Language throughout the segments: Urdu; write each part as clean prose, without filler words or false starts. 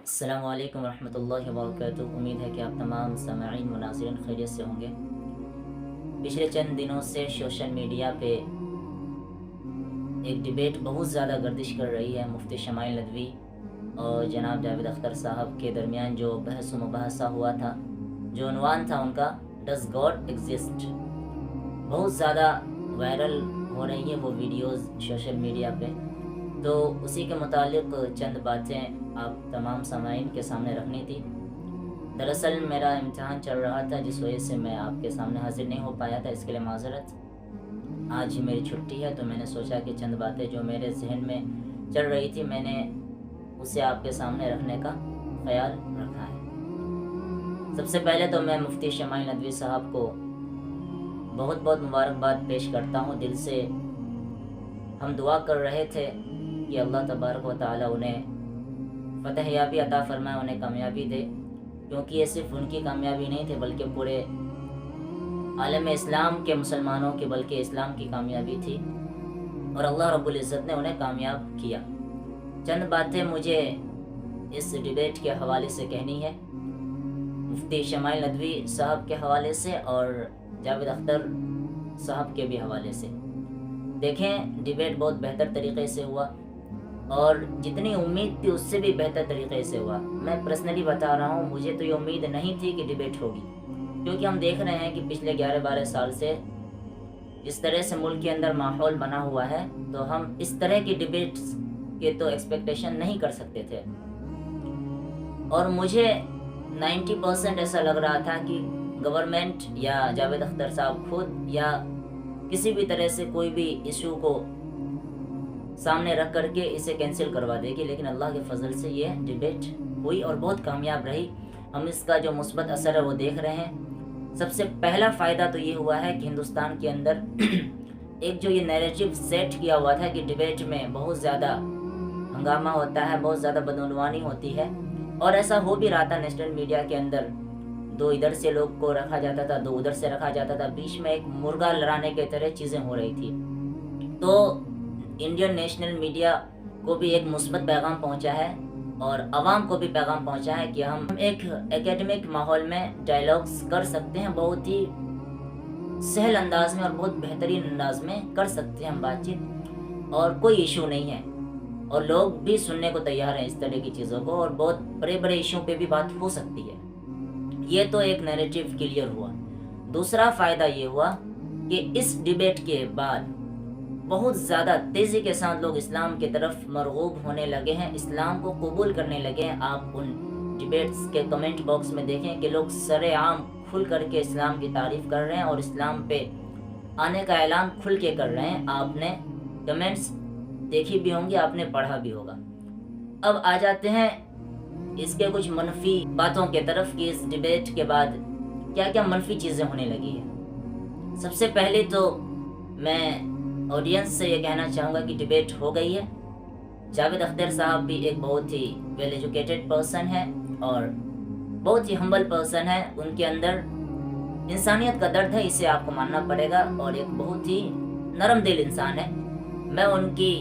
السلام علیکم ورحمۃ اللہ وبرکاتہ۔ امید ہے کہ آپ تمام سامعین و ناظرین خیریت سے ہوں گے۔ پچھلے چند دنوں سے سوشل میڈیا پہ ایک ڈیبیٹ بہت زیادہ گردش کر رہی ہے مفتی شمائل ندوی اور جناب جاوید اختر صاحب کے درمیان جو بحث و مباحثہ ہوا تھا، جو عنوان تھا ان کا ڈز گاڈ ایگزسٹ۔ بہت زیادہ وائرل ہو رہی ہیں وہ ویڈیوز سوشل میڈیا پہ، تو اسی کے متعلق چند باتیں آپ تمام سامعین کے سامنے رکھنی تھی۔ دراصل میرا امتحان چل رہا تھا، جس وجہ سے میں آپ کے سامنے حاضر نہیں ہو پایا تھا، اس کے لیے معذرت۔ آج میری چھٹی ہے تو میں نے سوچا کہ چند باتیں جو میرے ذہن میں چل رہی تھی میں نے اسے آپ کے سامنے رکھنے کا خیال رکھا ہے۔ سب سے پہلے تو میں مفتی شمائل ندوی صاحب کو بہت بہت مبارکباد پیش کرتا ہوں دل سے۔ ہم دعا کر رہے تھے کہ اللہ تبارک و تعالیٰ انہیں فتح یابی عطا فرمائے، انہیں کامیابی دے، کیونکہ یہ صرف ان کی کامیابی نہیں تھی بلکہ پورے عالم اسلام کے مسلمانوں کی، بلکہ اسلام کی کامیابی تھی، اور اللہ رب العزت نے انہیں کامیاب کیا۔ چند باتیں مجھے اس ڈیبیٹ کے حوالے سے کہنی ہے، مفتی شمائل ندوی صاحب کے حوالے سے اور جاوید اختر صاحب کے بھی حوالے سے۔ دیکھیں، ڈیبیٹ بہت بہتر طریقے سے ہوا اور جتنی امید تھی اس سے بھی بہتر طریقے سے ہوا۔ میں پرسنلی بتا رہا ہوں، مجھے تو یہ امید نہیں تھی کہ ڈیبیٹ ہوگی، کیونکہ ہم دیکھ رہے ہیں کہ پچھلے 11-12 سال سے اس طرح سے ملک کے اندر ماحول بنا ہوا ہے، تو ہم اس طرح کی ڈیبیٹس کے تو ایکسپیکٹیشن نہیں کر سکتے تھے، اور مجھے 90% ایسا لگ رہا تھا کہ گورنمنٹ یا جاوید اختر صاحب خود یا کسی بھی طرح سے کوئی بھی ایشو کو سامنے رکھ کر کے اسے کینسل کروا دے گی، لیکن اللہ کے فضل سے یہ ڈیبیٹ ہوئی اور بہت کامیاب رہی۔ ہم اس کا جو مثبت اثر ہے وہ دیکھ رہے ہیں۔ سب سے پہلا فائدہ تو یہ ہوا ہے کہ ہندوستان کے اندر ایک جو یہ نیریٹو سیٹ کیا ہوا تھا کہ ڈیبیٹ میں بہت زیادہ ہنگامہ ہوتا ہے، بہت زیادہ بدعنوانی ہوتی ہے، اور ایسا ہو بھی رہا تھا نیشنل میڈیا کے اندر، دو ادھر سے لوگ کو رکھا جاتا تھا، دو ادھر سے رکھا جاتا تھا، بیچ میں ایک مرغا لڑانے کے طرح چیزیں ہو رہی تھی۔ تو انڈین نیشنل میڈیا کو بھی ایک مثبت پیغام پہنچا ہے اور عوام کو بھی پیغام پہنچا ہے کہ ہم ایک اکیڈمک ماحول میں ڈائلاگز کر سکتے ہیں، بہت ہی سہل انداز میں اور بہت بہترین انداز میں کر سکتے ہیں ہم بات چیت، اور کوئی ایشو نہیں ہے، اور لوگ بھی سننے کو تیار ہیں اس طرح کی چیزوں کو، اور بہت بڑے بڑے ایشو پہ بھی بات ہو سکتی ہے۔ یہ تو ایک نیریٹو کلیئر ہوا۔ دوسرا فائدہ یہ ہوا کہ اس ڈیبیٹ کے بعد بہت زیادہ تیزی کے ساتھ لوگ اسلام کی طرف مرغوب ہونے لگے ہیں، اسلام کو قبول کرنے لگے ہیں۔ آپ ان ڈیبیٹس کے کمنٹ باکس میں دیکھیں کہ لوگ سر عام کھل کر کے اسلام کی تعریف کر رہے ہیں اور اسلام پہ آنے کا اعلان کھل کے کر رہے ہیں۔ آپ نے کمنٹس دیکھی بھی ہوں گی، آپ نے پڑھا بھی ہوگا۔ اب آ جاتے ہیں اس کے کچھ منفی باتوں کے طرف کہ اس ڈیبیٹ کے بعد کیا کیا منفی چیزیں ہونے لگی ہیں۔ سب سے پہلے تو میں آڈینس سے یہ کہنا چاہوں گا کہ ڈیبیٹ ہو گئی ہے۔ جاوید اختر صاحب بھی ایک بہت ہی ویل ایجوکیٹڈ پرسن ہے اور بہت ہی ہمبل پرسن ہے، ان کے اندر انسانیت کا درد ہے، اسے آپ کو ماننا پڑے گا، اور ایک بہت ہی نرم دل انسان ہے۔ میں ان کی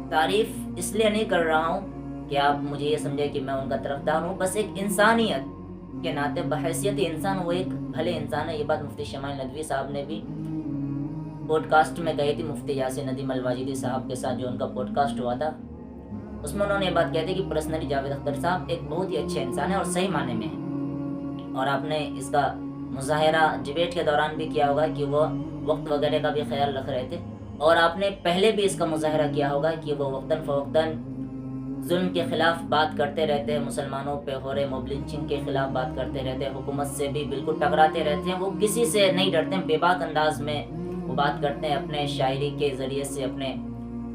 تعریف اس لیے نہیں کر رہا ہوں کہ آپ مجھے یہ سمجھے کہ میں ان کا طرفدار ہوں، بس ایک انسانیت کے ناطے بحیثیت انسان وہ ایک بھلے انسان ہے۔ یہ بات مفتی شمائل ندوی صاحب نے بھی پوڈ کاسٹ میں کہی تھی، مفتی یاسین ندیم الواجدی صاحب کے ساتھ جو ان کا پوڈ کاسٹ ہوا تھا، اس میں انہوں نے یہ بات کہی تھی کہ پرسنلی جاوید اختر صاحب ایک بہت ہی اچھے انسان ہے اور صحیح معنی میں ہے، اور آپ نے اس کا مظاہرہ ڈیبیٹ کے دوران بھی کیا ہوگا کہ وہ وقت وغیرہ کا بھی خیال رکھ رہے تھے، اور آپ نے پہلے بھی اس کا مظاہرہ کیا ہوگا کہ وہ وقتاً فوقتاً ظلم کے خلاف بات کرتے رہتے ہیں، مسلمانوں پہ ہو رہے موب لنچنگ کے خلاف بات کرتے رہتے ہیں، حکومت سے بھی بالکل ٹکراتے رہتے ہیں، وہ کسی سے نہیں ڈرتے ہیں، بے باک انداز میں وہ بات کرتے ہیں، اپنے شاعری کے ذریعے سے، اپنے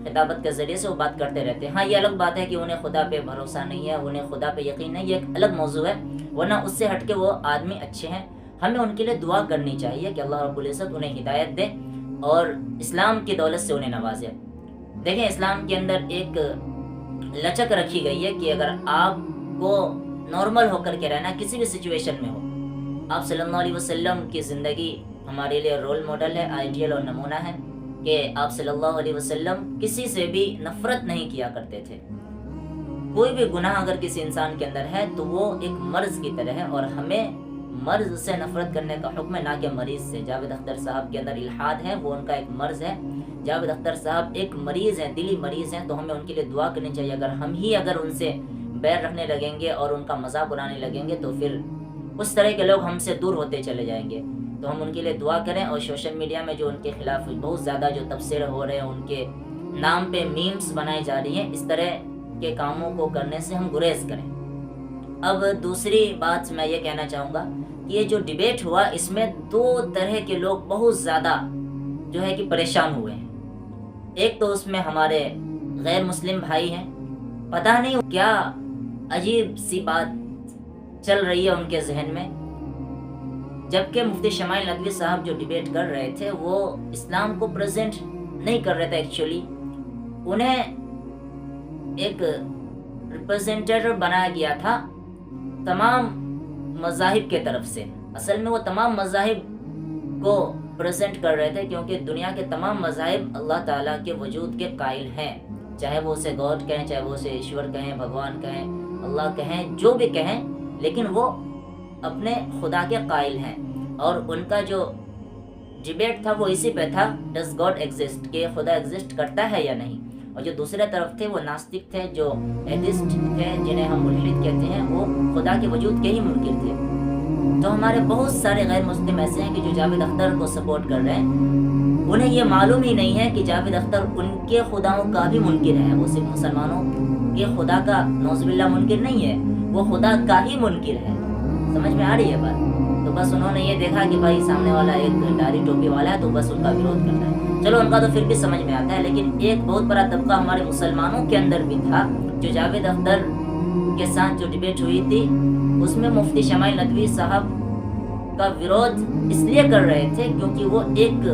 خطابت کے ذریعے سے وہ بات کرتے رہتے ہیں۔ ہاں، یہ الگ بات ہے کہ انہیں خدا پہ بھروسہ نہیں ہے، انہیں خدا پہ یقین نہیں، یہ ایک الگ موضوع ہے، ورنہ اس سے ہٹ کے وہ آدمی اچھے ہیں۔ ہمیں ان کے لیے دعا کرنی چاہیے کہ اللہ رب العزت انہیں ہدایت دے اور اسلام کی دولت سے انہیں نوازے۔ دیکھیں، اسلام کے اندر ایک لچک رکھی گئی ہے کہ اگر آپ کو نارمل ہو کر کے رہنا، کسی بھی سچویشن میں ہو، آپ صلی اللہ علیہ وسلم کی زندگی ہمارے لیے رول ماڈل ہے، آئیڈیل اور نمونہ ہے کہ آپ صلی اللہ علیہ وسلم کسی سے بھی نفرت نہیں کیا کرتے تھے، کوئی بھی گناہ اگر کسی انسان کے اندر ہے تو وہ ایک مرض کی طرح ہے، اور ہمیں مرض سے نفرت کرنے کا حکم ہے، نہ کہ مریض سے۔ جاوید اختر صاحب کے اندر الحاد ہے، وہ ان کا ایک مرض ہے۔ جاوید اختر صاحب ایک مریض ہیں، دلی مریض ہیں، تو ہمیں ان کے لیے دعا کرنی چاہیے۔ اگر ان سے بیر رکھنے لگیں گے اور ان کا مذاق اڑانے لگیں گے تو پھر اس طرح کے لوگ ہم سے دور ہوتے چلے جائیں گے۔ تو ہم ان کے لیے دعا کریں، اور سوشل میڈیا میں جو ان کے خلاف بہت زیادہ جو تبصرے ہو رہے ہیں، ان کے نام پہ میمز بنائی جا رہی ہیں، اس طرح کے کاموں کو کرنے سے ہم گریز کریں۔ اب دوسری بات میں یہ کہنا چاہوں گا کہ یہ جو ڈیبیٹ ہوا، اس میں دو طرح کے لوگ بہت زیادہ جو ہے کہ پریشان ہوئے ہیں۔ ایک تو اس میں ہمارے غیر مسلم بھائی ہیں، پتہ نہیں کیا عجیب سی بات چل رہی ہے ان کے ذہن میں، جبکہ مفتی شمائل ندوی صاحب جو ڈیبیٹ کر رہے تھے وہ اسلام کو پریزنٹ نہیں کر رہے تھے۔ ایکچولی انہیں ایک ریپرزینٹیٹر بنایا گیا تھا تمام مذاہب کے طرف سے۔ اصل میں وہ تمام مذاہب کو پریزنٹ کر رہے تھے، کیونکہ دنیا کے تمام مذاہب اللہ تعالیٰ کے وجود کے قائل ہیں، چاہے وہ اسے گاڈ کہیں، چاہے وہ اسے ایشور کہیں، بھگوان کہیں، اللہ کہیں، جو بھی کہیں، لیکن وہ اپنے خدا کے قائل ہیں۔ اور ان کا جو ڈیبیٹ تھا وہ اسی پہ تھا، ڈز گاڈ ایگزسٹ، کہ خدا ایگزسٹ کرتا ہے یا نہیں۔ اور جو دوسرے طرف تھے وہ ناستک تھے، جو ایتھسٹ تھے، جنہیں ہم ملحد کہتے ہیں، وہ خدا کے وجود کے ہی منکر تھے۔ تو ہمارے بہت سارے غیر مسلم ایسے ہیں کہ جو جاوید اختر کو سپورٹ کر رہے ہیں، انہیں یہ معلوم ہی نہیں ہے کہ جاوید اختر ان کے خداؤں کا بھی منکر ہے۔ وہ صرف مسلمانوں کے خدا کا نعوذ باللہ منکر نہیں ہے، وہ خدا کا ہی منکر ہے۔ سمجھ میں آ رہی ہے بات؟ تو بس انہوں نے یہ دیکھا کہ بھائی سامنے والا ایک داڑھی ٹوپی والا ہے تو بس ان کا وروଧ کرنا ہے۔ چلو ان کا تو پھر بھی سمجھ میں آتا ہے، لیکن ایک بہت بڑا طبقہ ہمارے مسلمانوں کے اندر بھی تھا جو جاوید اختر کے ساتھ جو ڈیبیٹ ہوئی تھی اس میں مفتی شمائل ندوی صاحب کا وروଧ اس لیے کر رہے تھے کیونکہ وہ ایک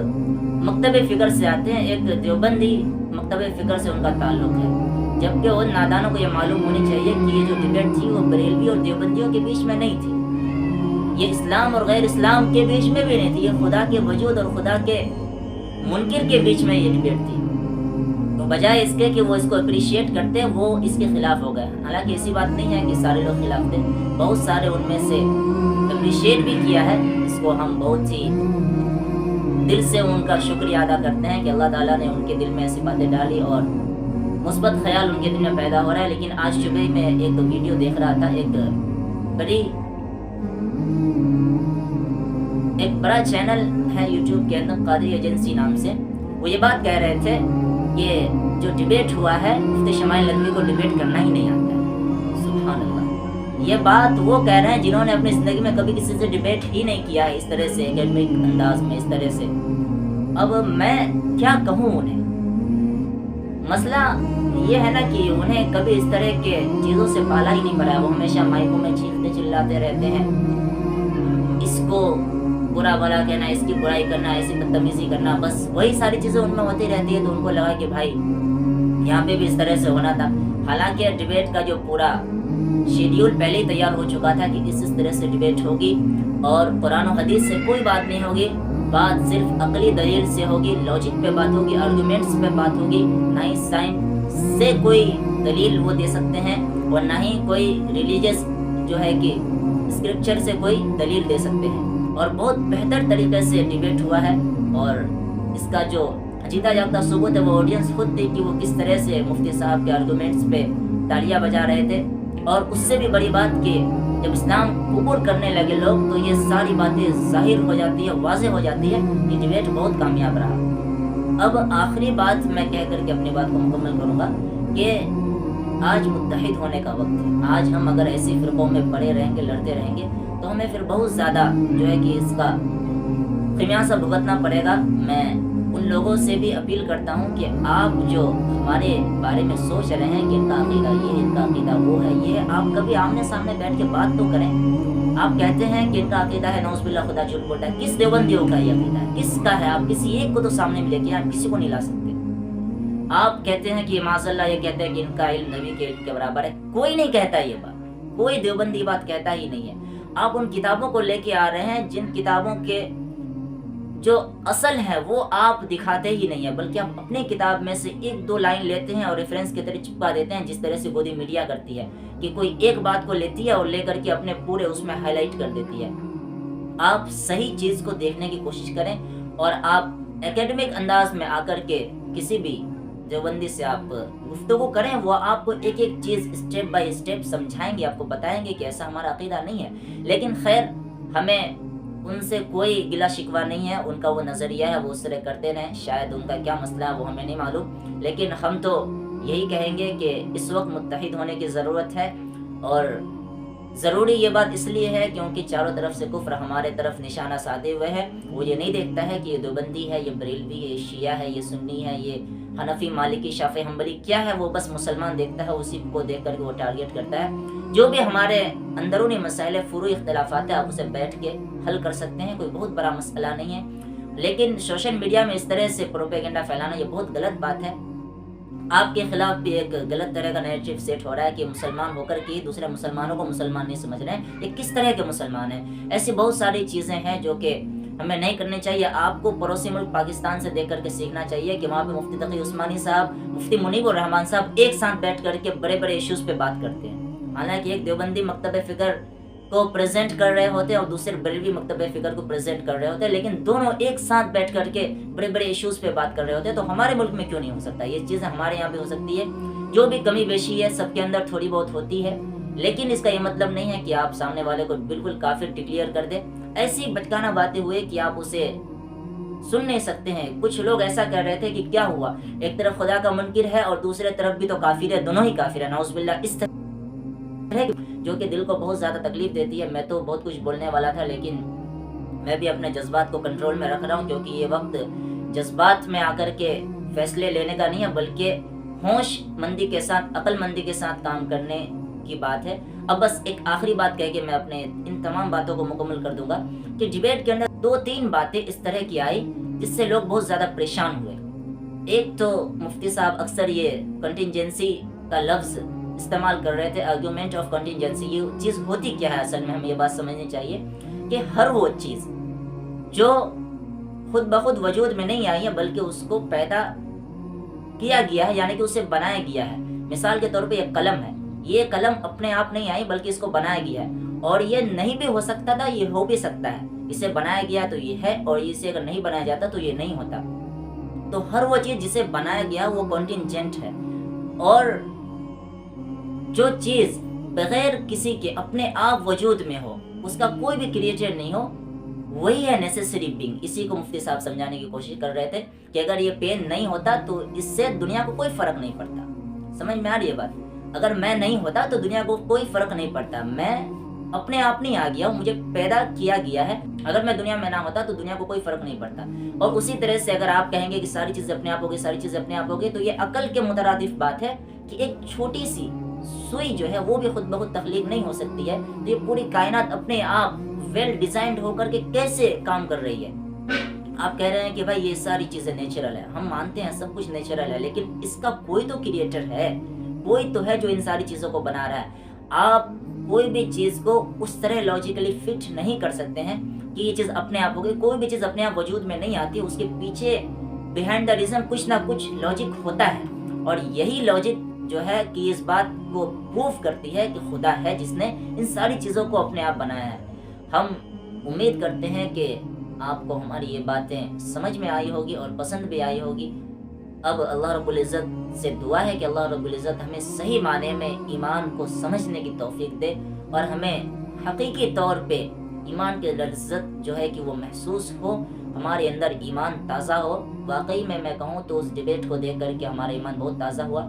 مکتب فکر سے آتے ہیں، ایک دیوبندی مکتب فکر سے ان کا تعلق ہے، جبکہ ان نادانوں کو یہ معلوم ہونی چاہیے کہ یہ جو ڈیبیٹ تھی وہ بریلوی اور دیوبندیوں کے بیچ میں نہیں تھی، یہ اسلام اور غیر اسلام کے بیچ میں بھی نہیں تھی، یہ خدا کے وجود اور خدا کے منکر کے بیچ میں یہ ڈیبیٹ تھی۔ تو بجائے اس کے کہ وہ اس کو اپریشیٹ کرتے وہ اس کے خلاف ہو گئے۔ حالانکہ ایسی بات نہیں ہے کہ سارے لوگ خلاف تھے، بہت سارے ان میں سے اپریشیٹ بھی کیا ہے، اس کو ہم بہت ہی دل سے ان کا شکریہ ادا کرتے ہیں کہ اللہ تعالیٰ نے ان کے دل میں ایسی باتیں ڈالی اور مثبت خیال ان کے دل میں پیدا ہو رہا ہے۔ لیکن آج صبح میں ایک ویڈیو دیکھ رہا تھا، ایک بڑا چینل ہے یوٹیوب کے اندر قادری ایجنسی نام سے، وہ یہ بات کہہ رہے تھے کہ جو ڈیبیٹ ہوا ہے مفتی شمائل ندوی کو ڈیبیٹ کرنا ہی نہیں آتا ہے۔ سبحان اللہ، یہ بات وہ کہہ رہے ہیں جنہوں نے اپنی زندگی میں کبھی کسی سے ڈیبیٹ ہی نہیں کیا ہے اس طرح سے، اکیڈمک انداز میں، اس طرح سے۔ اب میں کیا کہوں انہیں؟ مسئلہ یہ ہے نا کہ انہیں کبھی اس طرح کے چیزوں سے پالا ہی نہیں پڑا ہے، وہ ہمیشہ مائکوں میں چیختے چلاتے رہتے ہیں، اس کو برا بھلا کہنا، اس کی برائی کرنا، ایسی بدتمیزی کرنا، بس وہی ساری چیزیں ان میں ہوتی رہتی ہے۔ تو ان کو لگا کہ بھائی یہاں پہ بھی اس طرح سے ہونا تھا، حالانکہ ڈیبیٹ کا جو پورا شیڈیول پہلے ہی تیار ہو چکا تھا کہ اس طرح سے ڈیبیٹ ہوگی اور قرآن و حدیث سے کوئی بات نہیں ہوگی، بات صرف عقلی دلیل سے ہوگی، لاجک پہ بات ہوگی، آرگومنٹس پہ بات ہوگی، نہ ہی سائنس سے کوئی دلیل وہ دے سکتے ہیں اور نہ ہی کوئی ریلیجس جو ہے کہ اسکرپچر سے کوئی دلیل دے سکتے ہیں۔ اور بہت بہتر طریقے سے ڈیبیٹ ہوا ہے، اور اس کا جو جیتا جاگتا ثبوت ہے وہ آڈینس خود تھی کہ وہ کس طرح سے مفتی صاحب کے آرگومنٹس پہ تالیاں بجا رہے تھے۔ اور اس سے بھی بڑی بات کہ جب اسلام قبول کرنے لگے لوگ تو یہ ساری باتیں ظاہر ہو جاتی ہے، واضح ہو جاتی ہے، یہ ڈیبیٹ بہت کامیاب رہا۔ اب آخری بات میں کہہ کر کے اپنی بات کو مکمل کروں گا کہ آج متحد ہونے کا وقت ہے۔ آج ہم اگر ایسی فرقوں میں پڑے رہیں گے، لڑتے رہیں گے، تو ہمیں پھر بہت زیادہ جو ہے کہ اس کا خمیازہ بھگتنا پڑے گا۔ میں ان لوگوں سے بھی اپیل کرتا ہوں کہ آپ جو ہمارے بارے میں سوچ رہے ہیں کہ ان کا عقیدہ یہ ہے، ان کا عقیدہ وہ ہے، یہ ہے، آپ کبھی آمنے سامنے بیٹھ کے بات تو کریں۔ آپ کہتے ہیں کہ ان کا عقیدہ ہے، نعوذ باللہ خدا جھوٹ بولتا ہے، کس دیوبندیوں کا یہ عقیدہ ہے، کس کا ہے؟ آپ کسی ایک کو تو سامنے میں لے کے آپ کسی کو نہیں لا سکتے۔ آپ کہتے ہیں کہ معاذ اللہ، یہ کہتے ہیں کہ ان کا علم نبی کے علم کے برابر ہے، کوئی نہیں کہتا یہ بات، کوئی دیوبندی بات کہتا ہی نہیں ہے۔ آپ ان کتابوں کو لے کے آ رہے ہیں جن کتابوں کے جو اصل ہے وہ آپ دکھاتے ہی نہیں ہیں، بلکہ آپ اپنی کتاب میں سے ایک دو لائن لیتے ہیں اور ریفرنس کی طرح چپکا دیتے ہیں، جس طرح سے گودی میڈیا کرتی ہے کہ کوئی ایک بات کو لیتی ہے اور لے کر کے اپنے پورے اس میں ہائی لائٹ کر دیتی ہے۔ آپ صحیح چیز کو دیکھنے کی کوشش کریں اور آپ اکیڈمک انداز میں آ کر کے کسی بھی دیوبندی سے آپ گفتگو کریں، وہ آپ کو ایک ایک چیز اسٹیپ بائی اسٹیپ سمجھائیں گے، آپ کو بتائیں گے کہ ایسا ہمارا عقیدہ نہیں ہے۔ لیکن خیر، ہمیں ان سے کوئی گلا شکوہ نہیں ہے، ان کا وہ نظریہ ہے، وہ اس طرح کرتے رہیں، شاید ان کا کیا مسئلہ ہے وہ ہمیں نہیں معلوم، لیکن ہم تو یہی کہیں گے کہ اس وقت متحد ہونے کی ضرورت ہے۔ اور ضروری یہ بات اس لیے ہے کیونکہ چاروں طرف سے کفر ہمارے طرف نشانہ سادے ہوئے ہے۔ وہ یہ نہیں دیکھتا ہے کہ یہ دیوبندی ہے، یہ بریلوی ہے، یہ شیعہ ہے، یہ سنی ہے، یہ حنفی، مالکی، شافعی، حنبلی کیا ہے، وہ بس مسلمان دیکھتا ہے، اسی کو دیکھ کر کے وہ ٹارگیٹ کرتا ہے۔ جو بھی ہمارے اندرونی مسائل فروعی اختلافات ہیں، آپ اسے بیٹھ کے حل کر سکتے ہیں، کوئی بہت بڑا مسئلہ نہیں ہے۔ لیکن سوشل میڈیا میں اس طرح سے پروپیگنڈا پھیلانا یہ بہت غلط بات ہے۔ آپ کے خلاف بھی ایک غلط طرح کا نیریٹو سیٹ ہو رہا ہے کہ مسلمان ہو کر کے دوسرے مسلمانوں کو مسلمان نہیں سمجھ رہے ہیں، یہ کس طرح کے مسلمان ہیں۔ ایسی بہت ساری چیزیں ہیں جو کہ ہمیں نہیں کرنی چاہیے۔ آپ کو پڑوسی ملک پاکستان سے دیکھ کر کے سیکھنا چاہیے کہ وہاں پہ مفتی تقی عثمانی صاحب، مفتی منیب الرحمان صاحب ایک ساتھ بیٹھ کر کے بڑے بڑے ایشوز پہ بات کرتے ہیں، حالانکہ ایک دیوبندی مکتب فکر کو پریزنٹ کر رہے ہوتے ہیں اور دوسرے بریلوی مکتب فکر کو پریزنٹ کر رہے ہوتے ہیں، لیکن دونوں ایک ساتھ بیٹھ کر کے بڑے بڑے ایشوز پہ بات کر رہے ہوتے ہیں۔ تو ہمارے ملک میں کیوں نہیں ہو سکتا؟ یہ چیزیں ہمارے یہاں بھی ہو سکتی ہے۔ جو بھی کمی بیشی ہے سب کے اندر تھوڑی بہت ہوتی ہے، لیکن اس کا یہ مطلب نہیں ہے کہ آپ سامنے والے کو بالکل کافر ڈکلیئر کر دیں۔ ایسی بچکانہ باتیں ہوئے کہ آپ اسے سن نہیں سکتے ہیں۔ کچھ لوگ ایسا کہہ رہے تھے کہ کیا ہوا، ایک طرف خدا کا منکر ہے اور دوسرے طرف بھی تو کافر ہے، دونوں ہی کافر ہے، نعوذ باللہ، اس طرح جو کہ دل کو بہت زیادہ تکلیف دیتی ہے۔ میں تو بہت کچھ بولنے والا تھا، لیکن میں بھی اپنے جذبات کو کنٹرول میں رکھ رہا ہوں، کیونکہ یہ وقت جذبات میں آ کر کے فیصلے لینے کا نہیں ہے، بلکہ ہوش مندی کے ساتھ، عقل مندی کے ساتھ کام کرنے کی بات ہے۔ اب بس ایک آخری بات کہہ کے میں اپنے ان تمام باتوں کو مکمل کر دوں گا کہ ڈیبیٹ کے اندر دو تین باتیں اس طرح کی آئی جس سے لوگ بہت زیادہ پریشان ہوئے۔ ایک تو مفتی صاحب اکثر یہ کنٹینجنسی کا لفظ استعمال کر رہے تھے، آرگیومنٹ آف کنٹینجنسی۔ یہ چیز ہوتی کیا ہے اصل میں؟ ہمیں یہ بات سمجھنی چاہیے کہ ہر وہ چیز جو خود بخود وجود میں نہیں آئی ہے بلکہ اس کو پیدا کیا گیا ہے، یعنی کہ اسے بنایا گیا ہے۔ مثال کے طور پہ یہ قلم ہے، یہ قلم اپنے آپ نہیں آئی بلکہ اس کو بنایا گیا ہے، اور یہ نہیں بھی ہو سکتا تھا، یہ ہو بھی سکتا ہے۔ اسے بنایا گیا تو یہ ہے، اور اسے اگر نہیں بنایا جاتا تو یہ نہیں ہوتا۔ تو ہر وہ چیز جسے بنایا گیا وہ کنٹینجنٹ ہے، اور جو چیز بغیر کسی کے اپنے آپ وجود میں ہو، اس کا کوئی بھی کریٹر نہیں ہو، وہی ہے نیسیسری بینگ۔ اسی کو مفتی صاحب سمجھانے کی کوشش کر رہے تھے کہ اگر یہ پین نہیں ہوتا تو اس سے دنیا کو کوئی فرق نہیں پڑتا۔ سمجھ میں آ رہی ہے بات؟ اگر میں نہیں ہوتا تو دنیا کو کوئی فرق نہیں پڑتا۔ میں اپنے آپ نہیں آ گیا ہوں، مجھے پیدا کیا گیا ہے۔ اگر میں دنیا میں نہ ہوتا تو دنیا کو کوئی فرق نہیں پڑتا۔ اور اسی طرح سے اگر آپ کہیں گے کہ ساری چیزیں اپنے آپ ہوگی، ساری چیزیں اپنے آپ ہوگی، تو یہ عقل کے مترادف بات ہے کہ ایک چھوٹی سی سوئی جو ہے وہ بھی خود بخود تخلیق نہیں ہو سکتی ہے۔ تو یہ پوری کائنات اپنے آپ ویل ڈیزائنڈ ہو کر کے کیسے کام کر رہی ہے؟ آپ کہہ رہے ہیں کہ بھائی یہ ساری چیزیں نیچرل ہے، ہم مانتے ہیں سب کچھ نیچرل ہے، لیکن اس کا کوئی تو کریٹر ہے، کوئی تو ہے جو ان ساری چیزوں کو بنا رہا ہے۔ آپ کوئی بھی چیز کو اس طرح لاجیکلی فٹ نہیں کر سکتے ہیں کہ یہ چیز اپنے آپ ہوگی۔ کوئی بھی چیز اپنے آپ وجود میں نہیں آتی، اس کے پیچھے بیہائنڈ دا ریزن کچھ نہ کچھ لاجک ہوتا ہے، اور یہی لاجک جو ہے کہ اس بات کو پروف کرتی ہے کہ خدا ہے جس نے ان ساری چیزوں کو اپنے آپ بنایا ہے۔ ہم امید کرتے ہیں کہ آپ کو ہماری یہ باتیں سمجھ میں آئی ہوگی اور پسند بھی آئی ہوگی۔ اب اللہ رب العزت سے دعا ہے کہ اللہ رب العزت ہمیں صحیح معنی میں ایمان کو سمجھنے کی توفیق دے، اور ہمیں حقیقی طور پہ ایمان کی لذت جو ہے کہ وہ محسوس ہو، ہمارے اندر ایمان تازہ ہو۔ واقعی میں کہوں تو اس ڈیبیٹ کو دیکھ کر کے ہمارا ایمان بہت تازہ ہوا۔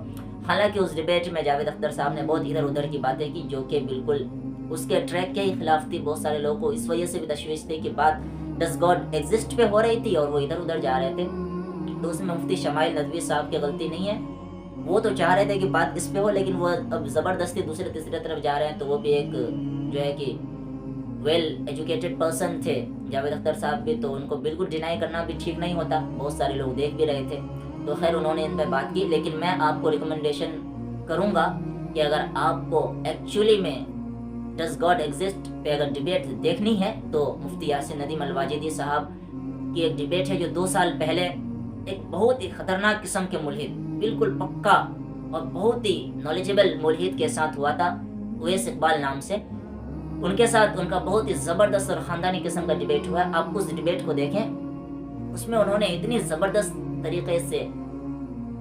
حالانکہ اس ڈیبیٹ میں جاوید اختر صاحب نے بہت ادھر ادھر کی باتیں کی جو کہ بالکل اس کے ٹریک کے ہی خلاف تھی۔ بہت سارے لوگوں کو اس وجہ سے بھی تشویش تھی کہ بات ڈز گاڈ ایگزسٹ پہ ہو رہی تھی اور وہ ادھر ادھر جا رہے تھے۔ تو اس میں مفتی شمائل ندوی صاحب کی غلطی نہیں ہے، وہ تو چاہ رہے تھے کہ بات اس پہ ہو، لیکن وہ اب زبردستی دوسرے تیسرے طرف جا رہے ہیں۔ تو وہ بھی ایک جو ہے کہ ویل ایجوکیٹڈ پرسن تھے جاوید اختر صاحب بھی، تو ان کو بالکل ڈینائی کرنا بھی ٹھیک نہیں ہوتا، بہت سارے لوگ دیکھ بھی رہے تھے۔ تو خیر انہوں نے ان پہ بات کی، لیکن میں آپ کو ریکمنڈیشن کروں گا کہ اگر آپ کو ایکچولی میں ڈز گاڈ ایگزسٹ پہ اگر ڈیبیٹ دیکھنی ہے تو مفتی یاسین ندیم الواجدی صاحب کی ایک ڈبیٹ ہے جو 2 سال پہلے ایک بہت ہی خطرناک قسم کے ملحد، بالکل پکا اور بہت ہی نالجبل ملحد کے ساتھ ہوا تھا، اویس اقبال نام سے. ان کے ساتھ ان کا بہت ہی زبردست اور خاندانی قسم کا ڈبیٹ ہوا ہے. آپ اس ڈبیٹ کو دیکھیں. اس میں انہوں نے اتنی زبردست طریقے سے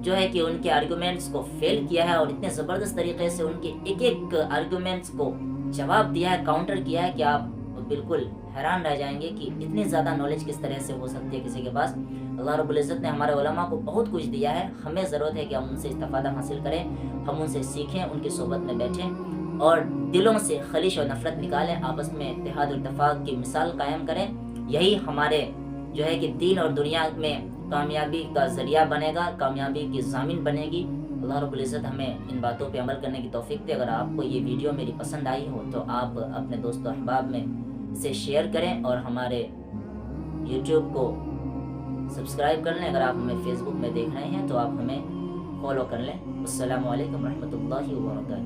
جو ہے کہ ان کے آرگومنٹس کو فیل کیا ہے، اور اتنے زبردست طریقے سے ان کے ایک ایک آرگومنٹس کو جواب دیا ہے، کاؤنٹر کیا ہے، کہ آپ بالکل حیران رہ جائیں گے کہ اتنی زیادہ نالج کس طرح سے ہو سکتی ہے کسی کے پاس. اللہ رب العزت نے ہمارے علماء کو بہت کچھ دیا ہے. ہمیں ضرورت ہے کہ ہم ان سے استفادہ حاصل کریں، ہم ان سے سیکھیں، ان کی صحبت میں بیٹھیں اور دلوں سے خلیش اور نفرت نکالیں، آپس میں اتحاد اور اتفاق کی مثال قائم کریں. یہی ہمارے جو ہے کہ دین اور دنیا میں کامیابی کا ذریعہ بنے گا، کامیابی کی ضامن بنے گی. اللہ رب العزت ہمیں ان باتوں پہ عمل کرنے کی توفیق دے. اگر آپ کو یہ ویڈیو میری پسند آئی ہو تو آپ اپنے دوست و احباب میں اسے شیئر کریں اور ہمارے یوٹیوب کو سبسکرائب کر لیں. اگر آپ ہمیں فیس بک میں دیکھ رہے ہیں تو آپ ہمیں فالو کر لیں. السلام علیکم ورحمۃ اللہ وبرکاتہ.